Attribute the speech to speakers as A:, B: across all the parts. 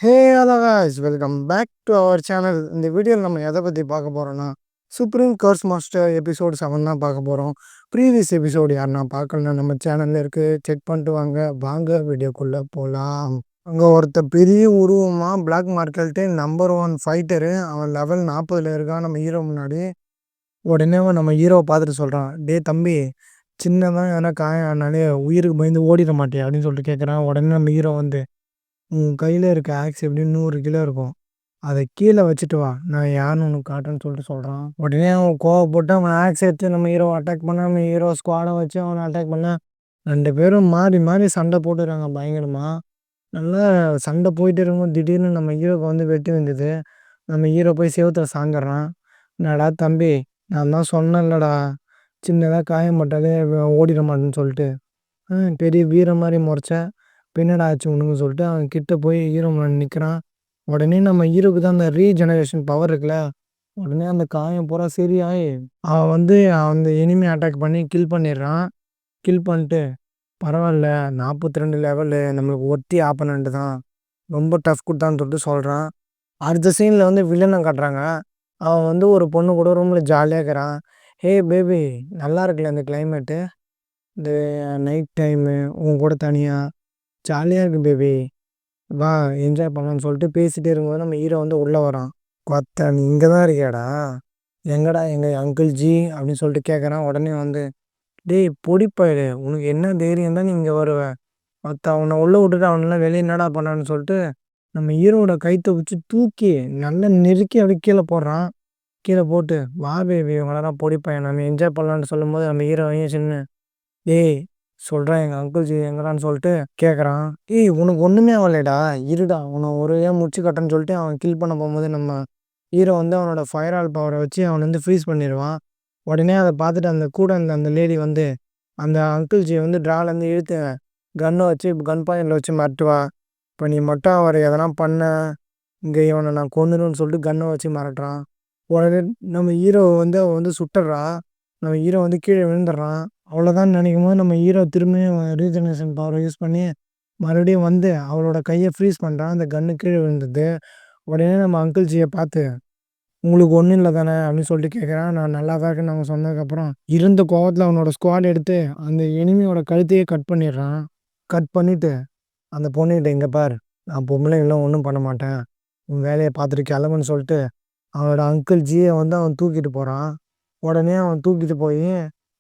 A: Hey hello guys, welcome back to our channel. இந்த வீடியோவில் நம்ம எதை பற்றி பார்க்க போகிறோன்னா, சுப்ரீம் கர்ஸ் மாஸ்டர் எபிசோட் 7 தான் பார்க்க போகிறோம். ப்ரீவியஸ் எபிசோடு யாருன்னா பார்க்கலன்னா நம்ம சேனலில் இருக்குது, செக் பண்ணிட்டு வாங்க வீடியோக்குள்ளே போகலாம். அங்கே ஒருத்த பெரிய உருவமாக பிளாக் மார்க்கெட்டு நம்பர் 1 ஃபைட்டரு, அவன் லெவல் 40 இருக்கான் நம்ம ஹீரோ முன்னாடி. உடனே நம்ம ஹீரோவை பார்த்துட்டு சொல்கிறான், டே தம்பி, சின்னதாக எதனா காயம் ஆனாலே உயிருக்கு பயந்து ஓடிட மாட்டேன் அப்படின்னு சொல்லிட்டு கேட்குறான். உடனே நம்ம ஹீரோ வந்து, உன் கையில் இருக்க ஆக்ஸ் எப்படியும் 100 கிலோ இருக்கும், அதை கீழே வச்சுட்டு வா, நான் யாருன்னு உனக்கு காட்டுன்னு சொல்லிட்டு சொல்கிறான். உடனே அவன் கோவப்பட்டு அவன் ஆக்ஸ் எடுத்து நம்ம ஹீரோ அட்டாக் பண்ண, நம்ம ஹீரோ ஸ்குவாடை வச்சு அவனை அட்டாக் பண்ண. 2 பேரும் மாறி மாறி சண்டை போட்டுறாங்க பயங்கரமாக. நல்லா சண்டை போயிட்டு இருக்கும்போது திடீர்னு நம்ம ஹீரோக்கு வந்து வெட்டி வந்தது. நம்ம ஹீரோ போய் செவுத்துல சாஞ்சிட்றான். என்னடா தம்பி, நான் தான் சொன்னேன்லடா, சின்னதாக காயப்பட்டாலே ஓடிட மாட்டேன்னு சொல்லிட்டு, பெரிய வீர மாதிரி முறைச்ச, பின்னடா ஆச்சு உனக்கு சொல்லிட்டு அவன் கிட்ட போய் ஹீரோ முன்னாடி நிற்கிறான். உடனே நம்ம ஹீரோக்கு தான் அந்த ரீஜெனரேஷன் பவர் இருக்குல்ல, உடனே அந்த காயம் பூரா சரியாயி அவன் வந்து அந்த எனிமி அட்டாக் பண்ணி கில் பண்ணிடுறான். கில் பண்ணிட்டு, பரவாயில்ல 42 லெவலு, நம்மளுக்கு ஒர்த்தி ஆப்பனண்ட்டு தான், ரொம்ப டஃப் கொடுத்தான்னு சொல்லிட்டு சொல்கிறான். அடுத்த சீனில் வந்து வில்லனை காட்டுறாங்க. அவன் வந்து ஒரு பொண்ணு கூட ரூமில் ஜாலியாக இருக்கிறான். ஹே பேபி, நல்லா இருக்குல்ல இந்த கிளைமேட்டு, இந்த நைட் டைமு உன் கூட தனியாக ஜாலியாக இருக்கு பேபி, வா என்ஜாய் பண்ணலான்னு சொல்லிட்டு பேசிகிட்டே இருக்கும்போது நம்ம ஹீரோ வந்து உள்ளே வரான். கொத்த, நீ இங்கே தான் இருக்கியாடா, எங்கடா எங்கள் அங்கிள் ஜி அப்படின்னு சொல்லிட்டு கேட்குறான். உடனே வந்து, டேய் பொடிப்பாயிடு, உனக்கு என்ன தைரியம் தான் நீ இங்கே வருவ, அவனை உள்ளே விட்டுட்டு அவனெல்லாம் வெளியே என்னடா பண்ணான்னு சொல்லிட்டு நம்ம ஹீரோவோட கைத்தை வச்சு தூக்கி நல்லா நெருக்கி அப்படி கீழே போடுறான். கீழே போட்டு, வா பேபி இவங்களெல்லாம் பொடிப்பையன் நம்ம என்ஜாய் பண்ணலான்னு சொல்லும்போது நம்ம ஹீரோவையும் சின்ன, டேய் சொல்கிறேன் எங்கள் அங்கிள் ஜி எங்கடான்னு சொல்லிட்டு கேட்குறான். ஏய் உனக்கு ஒன்றுமே ஆகலைடா, இருடா உன்னை ஒரே முடிச்சு கட்டன்னு சொல்லிட்டு அவன் கில் பண்ண போகும்போது நம்ம ஹீரோ வந்து அவனோட ஃபயர் ஆல் பவரை வச்சு அவனை வந்து ஃப்ரீஸ் பண்ணிடுவான். உடனே அதை பார்த்துட்டு அந்த கூட இருந்த அந்த லேடி வந்து அந்த அங்கிள் ஜி வந்து ட்ராலேருந்து இழுத்து கன்னை வச்சு கன் பாயிண்டில் வச்சு மிரட்டுவா. இப்போ நீ மட்டும் அவர் எதனா பண்ண, இங்கே இவனை நான் கொன்னுடுன்னு சொல்லிட்டு கன்னை வச்சு மிரட்டுறான். உடனே நம்ம ஹீரோ வந்து அவன் வந்து சுட்டுறா. நம்ம ஹீரோ வந்து கீழே விழுந்துடுறான். அவ்வளோதான் நினைக்கும் போது நம்ம ஹீரோ திரும்பியும் ரீஜெனரேஷன் பவரை யூஸ் பண்ணி மறுபடியும் வந்து அவளோட கையை ஃப்ரீஸ் பண்ணுறான். அந்த கன்று கீழே விழுந்தது. உடனே நம்ம அங்கிள் ஜியை பார்த்து, உங்களுக்கு ஒன்றும் இல்லை தானே அப்படின்னு சொல்லிட்டு கேட்குறான். நான் நல்லா தான் இருக்குன்னு அவங்க சொன்னதுக்கப்புறம் இருந்த கோவத்தில் அவனோட ஸ்குவாட் எடுத்து அந்த எனிமியோட கழுத்தையே கட் பண்ணிடுறான். கட் பண்ணிவிட்டு அந்த பொண்ணுகிட்ட, இங்கே பார், நான் பொம்பளைங்களாம் ஒன்றும் பண்ண மாட்டேன், உன் வேலையை பார்த்துட்டு கிளம்புன்னு சொல்லிட்டு அவனோட அங்கிள் ஜியை வந்து அவன் தூக்கிட்டு போகிறான். உடனே அவன் தூக்கிட்டு போய்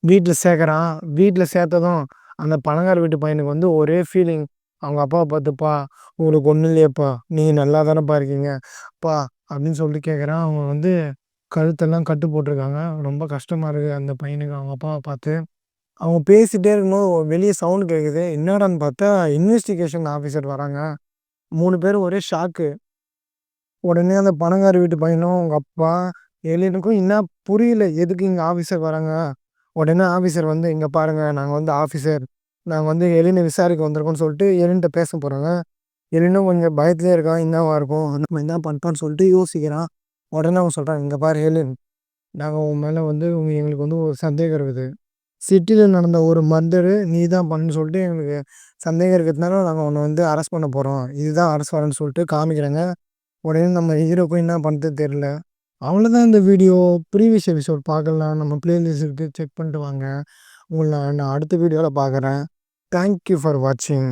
A: வீட்டில் சேர்க்குறான். வீட்டில் சேர்த்ததும் அந்த பணக்கார வீட்டு பையனுக்கு வந்து ஒரே ஃபீலிங். அவங்க அப்பாவை பார்த்துப்பா, உங்களுக்கு ஒன்றும் இல்லையப்பா, நீங்கள் நல்லா தானேப்பா இருக்கீங்க அப்பா அப்படின்னு சொல்லிட்டு கேட்குறான். அவங்க வந்து கழுத்தெல்லாம் கட்டு போட்டிருக்காங்க. ரொம்ப கஷ்டமாக இருக்குது அந்த பையனுக்கு அவங்க அப்பாவை பார்த்து. அவங்க பேசிகிட்டே இருக்கும்போது வெளியே சவுண்டு கேட்குது. என்னடான்னு பார்த்தா இன்வெஸ்டிகேஷன் ஆஃபீஸர் வராங்க. 3 பேரும் ஒரே ஷாக்கு. உடனே அந்த பணக்கார வீட்டு பையனும் அவங்க அப்பா எலியனுக்கும் என்ன புரியல, எதுக்கு இங்கே ஆஃபீஸர் வராங்க. உடனே ஆஃபீஸர் வந்து, இங்கே பாருங்கள், நாங்கள் வந்து ஆஃபீஸர், நாங்கள் வந்து எலினை விசாரிக்க வந்திருக்கோம்னு சொல்லிட்டு எலின்ட்ட பேச போகிறாங்க. எலினும் கொஞ்சம் பயத்துலேயே இருக்கான், என்னவா இருக்கும் நம்ம என்ன பண்ணிட்டோன்னு சொல்லிட்டு யோசிக்கிறான். உடனே அவன் சொல்கிறான், இங்கே பாரு எலின், நாங்கள் உன் மேலே வந்து எங்களுக்கு வந்து ஒரு சந்தேகம் இருக்குது. சிட்டியில் நடந்த ஒரு மர்டரு நீ தான் பண்ணுன்னு சொல்லிட்டு எங்களுக்கு சந்தேகம் இருக்கிறதுனால நாங்கள் உன்னை வந்து அரெஸ்ட் பண்ண போகிறோம், இதுதான் அரெஸ்ட் வரேன்னு சொல்லிட்டு காமிக்கிறாங்க. உடனே நம்ம ஹீரோக்கும் என்ன பண்ணுறது தெரில. அவ்வளோதான் இந்த வீடியோ. ப்ரீவியஸ் எபிசோட் பார்க்கலாம், நம்ம பிளேலிஸ்ட் இருக்குது, செக் பண்ணிட்டு வாங்க. உங்களை நான் அடுத்த வீடியோவில் பார்க்குறேன். தேங்க்யூ ஃபார் வாட்சிங்.